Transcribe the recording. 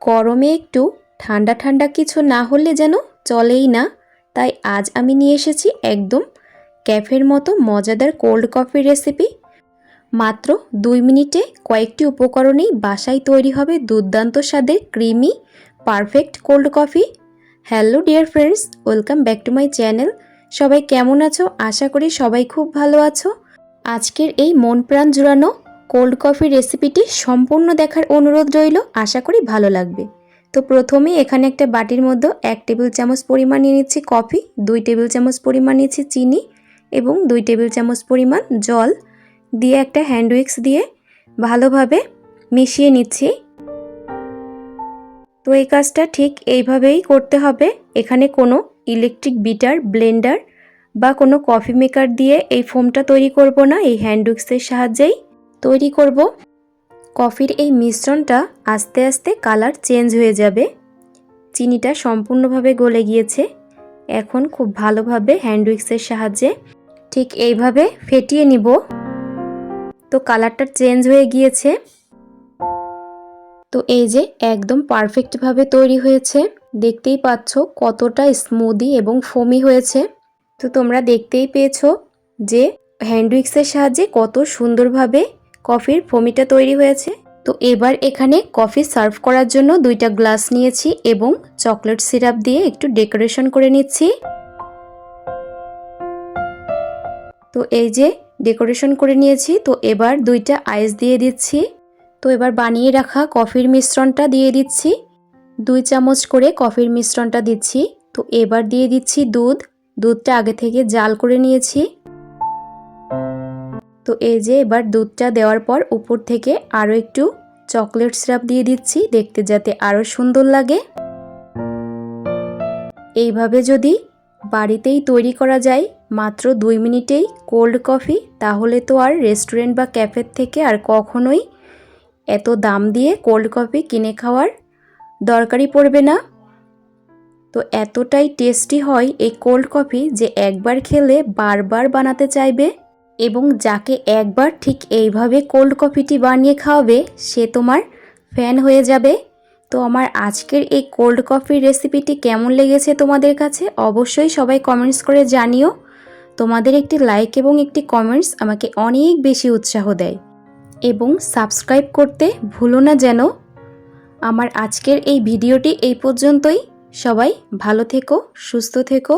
গরমে একটু ঠান্ডা ঠান্ডা কিছু না হলে যেন চলেই না। তাই আজ আমি নিয়ে এসেছি একদম ক্যাফের মতো মজাদার কোল্ড কফি রেসিপি। মাত্র 2 মিনিটে কয়েকটি উপকরণেই বাসায় তৈরি হবে দুর্দান্ত স্বাদের creamy perfect cold coffee. Hello dear friends, welcome back to my channel. সবাই কেমন আছো? আশা করি সবাই খুব ভালো আছো। আজকের এই মন প্রাণ জুড়ানো কোল্ড কফি রেসিপিটি সম্পূর্ণ দেখার অনুরোধ রইল, আশা করি ভালো লাগবে। তো প্রথমে এখানে একটা বাটির মধ্যে 1 টেবিল চামচ পরিমাণ নিয়ে নিচ্ছি কফি, 2 টেবিল চামচ পরিমাণ নিচ্ছি চিনি এবং 2 টেবিল চামচ পরিমাণ জল দিয়ে একটা হ্যান্ড উইক্স দিয়ে ভালোভাবে মিশিয়ে নিচ্ছি। তো এই কাজটা ঠিক এইভাবেই করতে হবে। এখানে কোনো ইলেকট্রিক বিটার, ব্লেন্ডার বা কোনো কফি মেকার দিয়ে এই ফোমটা তৈরি করব না, এই হ্যান্ড উইক্সের সাহায্যেই তৈরি করব। কফির এই মিশ্রণটা আস্তে আস্তে কালার চেঞ্জ হয়ে যাবে। চিনিটা সম্পূর্ণভাবে গলে গিয়েছে। এখন খুব ভালোভাবে হ্যান্ড উইক্সের সাহায্যে ঠিক এইভাবে ফেটিয়ে নিব। তো কালারটা চেঞ্জ হয়ে গিয়েছে। তো এই যে একদম পারফেক্টভাবে তৈরি হয়েছে, দেখতেই পাচ্ছ কতটা স্মুদি এবং ফোমি হয়েছে। তো তোমরা দেখতেই পেয়েছো যে হ্যান্ড উইক্সের সাহায্যে কত সুন্দরভাবে কফির ফোমিটা তৈরি হয়েছে। তো এবার এখানে কফি সার্ভ করার জন্য 2টা গ্লাস নিয়েছি এবং চকলেট সিরাপ দিয়ে একটু ডেকোরেশন করে নিচ্ছি। তো এই যে ডেকোরেশন করে নিয়েছি। তো এবার 2টা আইস দিয়ে দিচ্ছি। তো এবার বানিয়ে রাখা কফির মিশ্রণটা দিয়ে দিচ্ছি। 2 চামচ করে কফির মিশ্রণটা দিচ্ছি। তো এবার দিয়ে দিচ্ছি দুধটা আগে থেকে জাল করে নিয়েছি। তো এই যে এবার দুধটা দেওয়ার পর উপর থেকে আরও একটু চকলেট সিরাপ দিয়ে দিচ্ছি, দেখতে যাতে আরও সুন্দর লাগে। এইভাবে যদি বাড়িতেই তৈরি করা যায় মাত্র 2 মিনিটেই কোল্ড কফি, তাহলে তো আর রেস্টুরেন্ট বা ক্যাফের থেকে আর কখনোই এত দাম দিয়ে কোল্ড কফি কিনে খাওয়ার দরকারই পড়বে না। তো এতটাই টেস্টি হয় এই কোল্ড কফি যে একবার খেলে বারবার বানাতে চাইবে, এবং যাকে একবার ঠিক এইভাবে কোল্ড কফিটি বানিয়ে খাওয়াবে সে তোমার ফ্যান হয়ে যাবে। তো আমার আজকের এই কোল্ড কফির রেসিপিটি কেমন লেগেছে তোমাদের কাছে অবশ্যই সবাই কমেন্টস করে জানিও। তোমাদের একটি লাইক এবং একটি কমেন্টস আমাকে অনেক বেশি উৎসাহ দেয়, এবং সাবস্ক্রাইব করতে ভুলো না যেন। আমার আজকের এই ভিডিওটি এই পর্যন্তই। সবাই ভালো থেকো, সুস্থ থেকো।